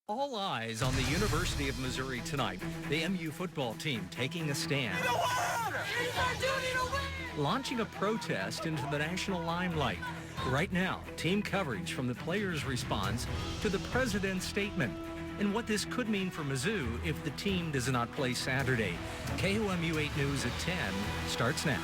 All eyes on the University of Missouri tonight. The MU football team taking a stand. Launching a protest into the national limelight. Right now, team coverage from the players' response to the president's statement and what this could mean for Mizzou if the team does not play Saturday. KOMU 8 News at 10 starts now.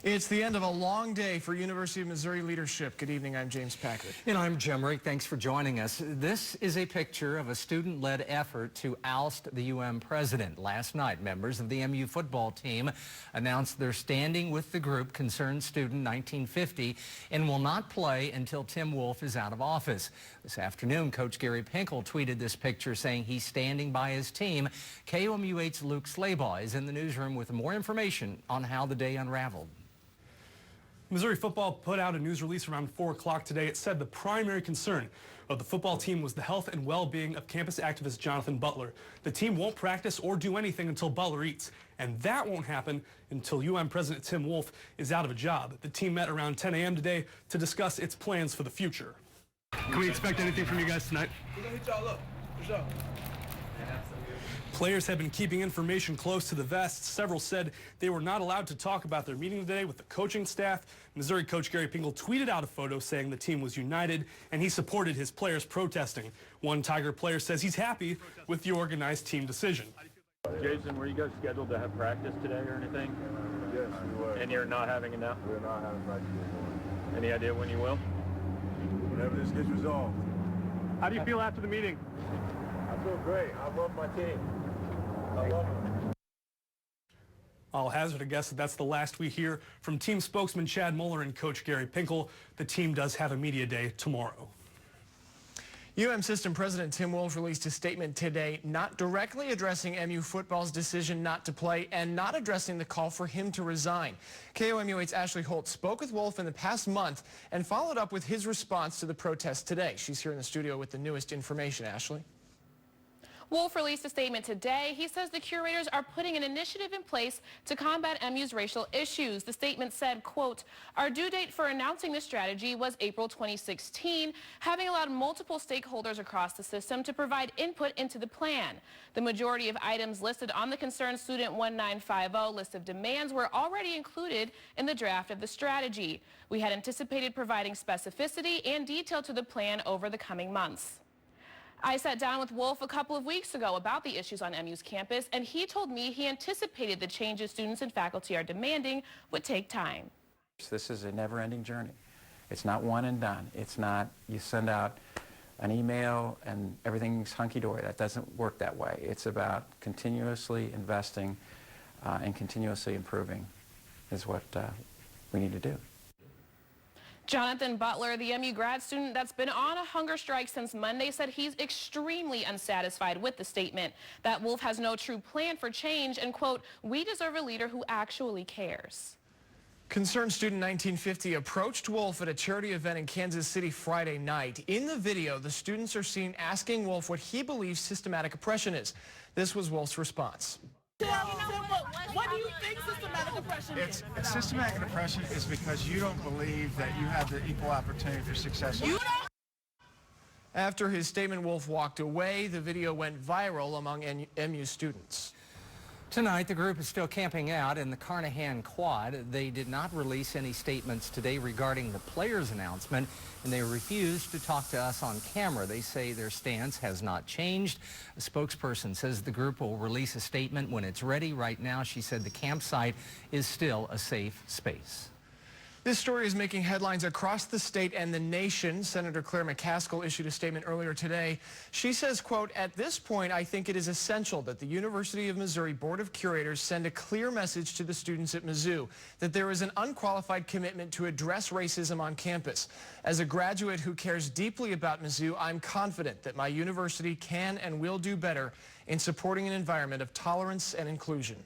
It's the end of a long day for University of Missouri leadership. Good evening, I'm James Packard. And I'm Jim Rick. Thanks for joining us. This is a picture of a student-led effort to oust the UM president. Last night, members of the MU football team announced they're standing with the group Concerned Student 1950 and will not play until Tim Wolfe is out of office. This afternoon, Coach Gary Pinkel tweeted this picture saying he's standing by his team. KOMU 8's Luke Slabaugh is in the newsroom with more information on how the day unraveled. Missouri football put out a news release around 4 o'clock today. It said the primary concern of the football team was the health and well-being of campus activist Jonathan Butler. The team won't practice or do anything until Butler eats, and that won't happen until UM President Tim Wolfe is out of a job. The team met around 10 a.m. today to discuss its plans for the future. Can we expect anything from you guys tonight? We're going to hit y'all up. For sure. Players have been keeping information close to the vest. Several said they were not allowed to talk about their meeting today with the coaching staff. Missouri coach Gary Pinkel tweeted out a photo saying the team was united and he supported his players protesting. One Tiger player says he's happy with the organized team decision. Jason, were you guys scheduled to have practice today or anything? Yes, we were. And you're not having it now? We're not having practice anymore. Any idea when you will? Whenever this gets resolved. How do you feel after the meeting? I feel great. I love my team. I love them. I'll hazard a guess that that's the last we hear from team spokesman Chad Muller and coach Gary Pinkel. The team does have a media day tomorrow. UM System President Tim Wolfe released a statement today not directly addressing MU football's decision not to play and not addressing the call for him to resign. KOMU 8's Ashley Holt spoke with Wolfe in the past month and followed up with his response to the protest today. She's here in the studio with the newest information. Ashley? Wolfe released a statement today. He says the curators are putting an initiative in place to combat MU's racial issues. The statement said, quote, "Our due date for announcing this strategy was April 2016, having allowed multiple stakeholders across the system to provide input into the plan. The majority of items listed on the Concerned Student 1950 list of demands were already included in the draft of the strategy. We had anticipated providing specificity and detail to the plan over the coming months." I sat down with Wolfe a couple of weeks ago about the issues on MU's campus, and he told me he anticipated the changes students and faculty are demanding would take time. This is a never-ending journey. It's not one and done. It's not you send out an email and everything's hunky-dory. That doesn't work that way. It's about continuously investing and continuously improving is what we need to do. Jonathan Butler, the MU grad student that's been on a hunger strike since Monday, said he's extremely unsatisfied with the statement that Wolfe has no true plan for change and, quote, "We deserve a leader who actually cares." Concerned Student 1950 approached Wolfe at a charity event in Kansas City Friday night. In the video, the students are seen asking Wolfe what he believes systematic oppression is. This was Wolfe's response. What do you think systematic oppression is? Systematic oppression is because you don't believe that you have the equal opportunity for success. After his statement, Wolfe walked away. The video went viral among MU students. Tonight, the group is still camping out in the Carnahan Quad. They did not release any statements today regarding the players' announcement, and they refused to talk to us on camera. They say their stance has not changed. A spokesperson says the group will release a statement when it's ready. Right now, she said the campsite is still a safe space. This story is making headlines across the state and the nation. Senator Claire McCaskill issued a statement earlier today. She says, quote, "At this point, I think it is essential that the University of Missouri Board of Curators send a clear message to the students at Mizzou that there is an unqualified commitment to address racism on campus. As a graduate who cares deeply about Mizzou, I'm confident that my university can and will do better in supporting an environment of tolerance and inclusion."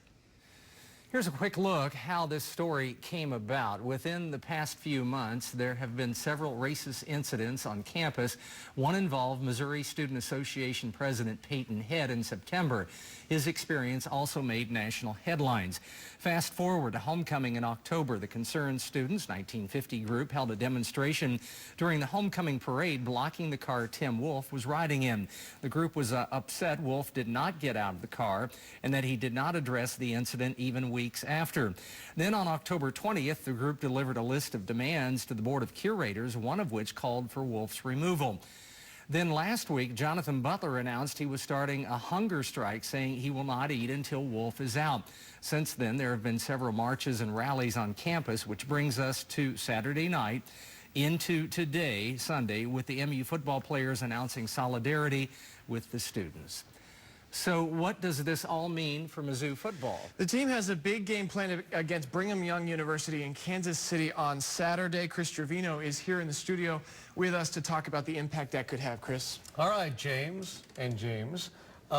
Here's a quick look how this story came about. Within the past few months, there have been several racist incidents on campus. One involved Missouri Student Association President Peyton Head in September. His experience also made national headlines. Fast forward to homecoming in October. The Concerned Students 1950 group held a demonstration during the homecoming parade blocking the car Tim Wolfe was riding in. The group was upset Wolfe did not get out of the car and that he did not address the incident even weeks after. Then on October 20th, the group delivered a list of demands to the Board of Curators, one of which called for Wolfe's removal. Then last week, Jonathan Butler announced he was starting a hunger strike, saying he will not eat until Wolfe is out. Since then, there have been several marches and rallies on campus, which brings us to Saturday night into today, Sunday, with the MU football players announcing solidarity with the students. So what does this all mean for Mizzou football? The team has a big game planned against Brigham Young University in Kansas City on Saturday. Chris Trevino is here in the studio with us to talk about the impact that could have. Chris. All right, James and James.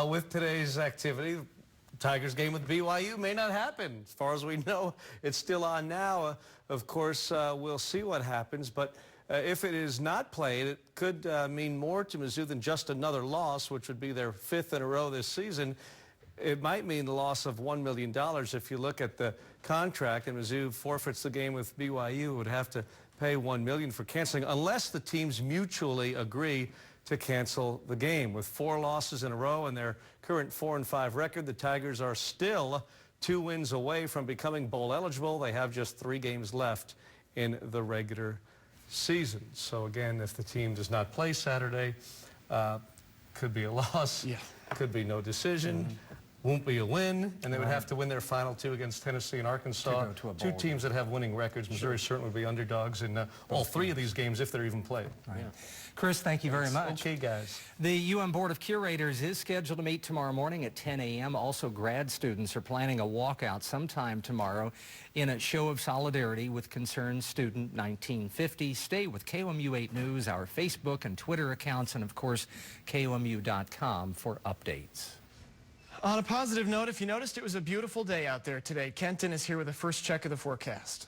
With today's activity, the Tigers game with BYU may not happen. As far as we know, it's still on now. Of course, we'll see what happens. But if it is not played, it could mean more to Mizzou than just another loss, which would be their 5th in a row this season. It might mean the loss of $1 million. If you look at the contract and Mizzou forfeits the game with BYU, would have to pay $1 million for canceling, unless the teams mutually agree to cancel the game. With 4 losses in a row and their current 4-5 record, the Tigers are still 2 wins away from becoming bowl eligible. They have just 3 games left in the regular season. So again, if the team does not play Saturday, could be a loss, could be no decision, won't be a win, and they would have to win their final 2 against Tennessee and Arkansas, 2 teams that have winning records. Missouri certainly would be underdogs in all 3 of these games if they're even played. Right. Chris, thank you very much. Okay, guys. The UM Board of Curators is scheduled to meet tomorrow morning at 10 a.m. Also, grad students are planning a walkout sometime tomorrow in a show of solidarity with Concerned Student 1950. Stay with KOMU 8 News, our Facebook and Twitter accounts, and of course, KOMU.com for updates. On a positive note, if you noticed, it was a beautiful day out there today. Kenton is here with a first check of the forecast.